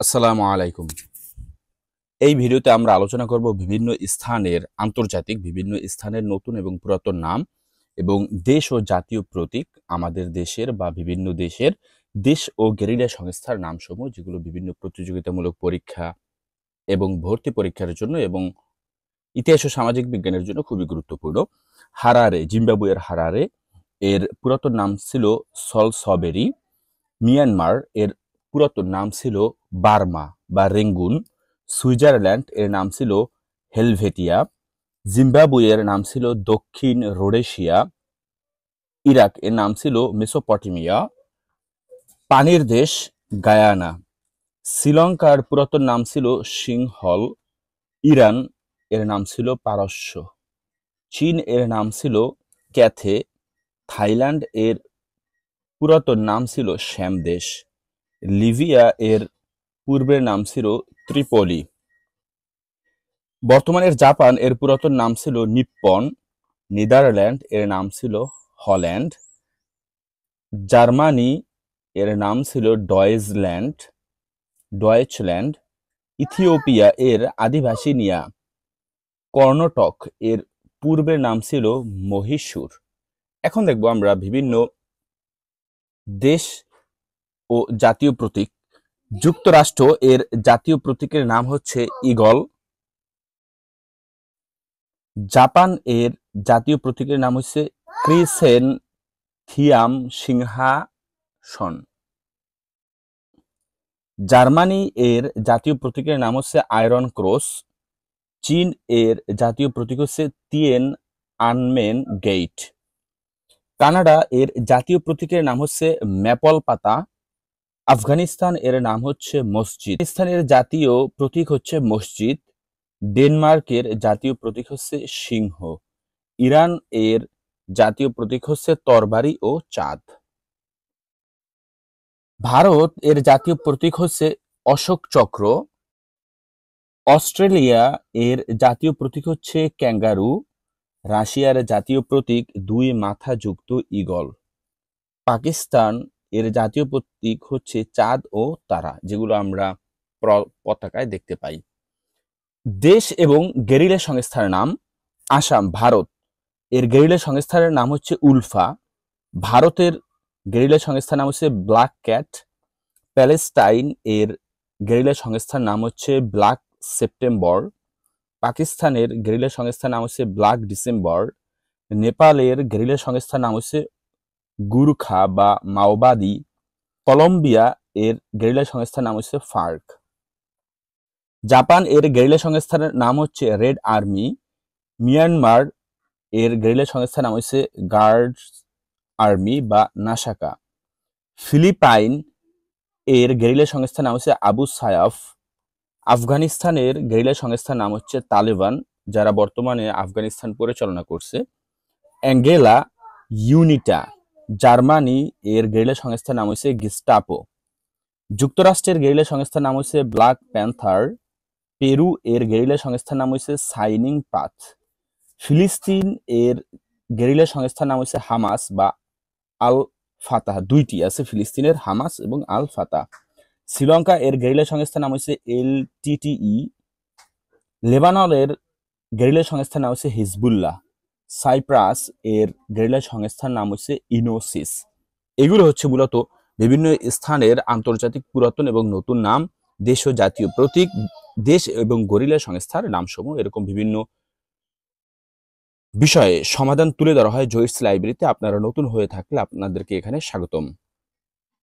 আসসালামু আলাইকুম। এই ভিডিওতে আমরা আলোচনা করব বিভিন্ন স্থানের নতুন এবং পুরাতন নাম এবং দেশ ও জাতীয় প্রতীক, আমাদের দেশের বা বিভিন্ন দেশের দেশ ও গেরিলা সংস্থার নামসমূহ, যেগুলো বিভিন্ন প্রতিযোগিতামূলক পরীক্ষা এবং ভর্তি পরীক্ষার জন্য এবং ইতিহাস ও সামাজিক বিজ্ঞানের জন্য খুবই গুরুত্বপূর্ণ। হারারে, জিম্বাবুয়ের হারারে এর পুরাতন নাম ছিল সলসবেরি। মিয়ানমার এর পুরাতন নাম ছিল বার্মা বা রেঙ্গুন। সুইজারল্যান্ড এর নাম ছিল হেলভেটিয়া। জিম্বাবুয়ের নাম ছিল দক্ষিণ রোডেশিয়া। ইরাক এর নাম ছিল মেসোপটেমিয়া। পানির দেশ গায়ানা। শ্রীলঙ্কার পুরাতন নাম ছিল সিংহল। ইরান এর নাম ছিল পারস্য। চীন এর নাম ছিল ক্যাথে। থাইল্যান্ড এর পুরাতন নাম ছিল শ্যামদেশ। লিবিয়া এর পূর্বের নাম ছিল ত্রিপলি। বর্তমানের জাপান এর পুরাতন নাম ছিল নিপ্পন। নেদারল্যান্ড এর নাম ছিল হল্যান্ড। জার্মানি এর নাম ছিল ডয়েচল্যান্ড। ইথিওপিয়া এর আদিবাসী নিয়া। কর্ণাটক এর পূর্বের নাম ছিল মহীশূর। এখন দেখব আমরা বিভিন্ন দেশ ও জাতীয় প্রতীক। যুক্তরাষ্ট্র এর জাতীয় প্রতীকের নাম হচ্ছে ঈগল। জাপান এর জাতীয় প্রতীকের নাম হচ্ছে ক্রিসেনথিয়াম সিংহাসন। জার্মানি এর জাতীয় প্রতীকের নাম হচ্ছে আয়রন ক্রস। চীন এর জাতীয় প্রতীক হচ্ছে তিয়েন আনমেন গেট। কানাডা এর জাতীয় প্রতীকের নাম হচ্ছে ম্যাপল পাতা। আফগানিস্তান এর নাম হচ্ছে মসজিদ। পাকিস্তানের জাতীয় প্রতীক হচ্ছে মসজিদ। ডেনমার্কের জাতীয় প্রতীক হচ্ছে সিংহ। ইরান এর জাতীয় প্রতীক হচ্ছে তরবারি ও চাঁদ। ভারত এর জাতীয় প্রতীক হচ্ছে অশোক চক্র। অস্ট্রেলিয়া এর জাতীয় প্রতীক হচ্ছে ক্যাঙ্গারু। রাশিয়ার জাতীয় প্রতীক দুই মাথা যুক্ত ঈগল। পাকিস্তান এর জাতীয় প্রতীক হচ্ছে চাঁদ ও তারা, যেগুলো আমরা পতাকায় দেখতে পাই। দেশ এবং গেরিলা সংস্থার নাম। আসাম, ভারত এর গেরিলা সংস্থার নাম হচ্ছে উলফা। ভারতের গেরিলা সংস্থার নাম হচ্ছে ব্ল্যাক ক্যাট। প্যালেস্টাইন এর গেরিলা সংস্থার নাম হচ্ছে ব্ল্যাক সেপ্টেম্বর। পাকিস্তানের গেরিলা সংস্থার নাম হচ্ছে ব্ল্যাক ডিসেম্বর। নেপালের গেরিলা সংস্থার নাম হচ্ছে গুরখা বা মাওবাদী। কলম্বিয়া এর গেরিলা সংস্থার নাম হচ্ছে ফার্ক। জাপান এর গেরিলা সংস্থার নাম হচ্ছে রেড আর্মি। মিয়ানমার এর গেরিলা সংস্থার নাম হচ্ছে গার্ডস আর্মি বা নাসাকা। ফিলিপাইন এর গেরিলা সংস্থার নাম হচ্ছে আবু সায়াফ। আফগানিস্তানের গেরিলা সংস্থার নাম হচ্ছে তালেবান, যারা বর্তমানে আফগানিস্তান পরিচালনা করছে। অ্যাঙ্গেলা ইউনিটা। জার্মানি এর গেরিলা সংস্থার নাম হচ্ছে গেস্টাপো। যুক্তরাষ্ট্রের গেরিলা সংস্থার নাম হচ্ছে ব্ল্যাক প্যান্থার। পেরু এর গেরিলা সংস্থার নাম হচ্ছে শাইনিং পাথ। ফিলিস্তিন এর গেরিলা সংস্থার নাম হচ্ছে হামাস বা আল ফাতাহ। দুইটি আছে ফিলিস্তিনের, হামাস এবং আল ফাতাহ। শ্রীলঙ্কা এর গেরিলা সংস্থার নাম হচ্ছে এলটিটিই। লেবাননের গেরিলা সংস্থার নাম হচ্ছে হিজবুল্লাহ। সাইপ্রাস এর গেরিলা সংস্থার নাম হচ্ছে ইনোসিস। এগুলো হচ্ছে মূলত বিভিন্ন স্থানের আন্তর্জাতিক পুরাতন এবং নতুন নাম, দেশ ও জাতীয় প্রতীক, দেশ এবং গেরিলা সংস্থার নামসমূহ। এরকম বিভিন্ন বিষয়ে সমাধান তুলে ধরা হয় জয়িস লাইব্রেরিতে। আপনারা নতুন হয়ে থাকলে আপনাদেরকে এখানে স্বাগতম।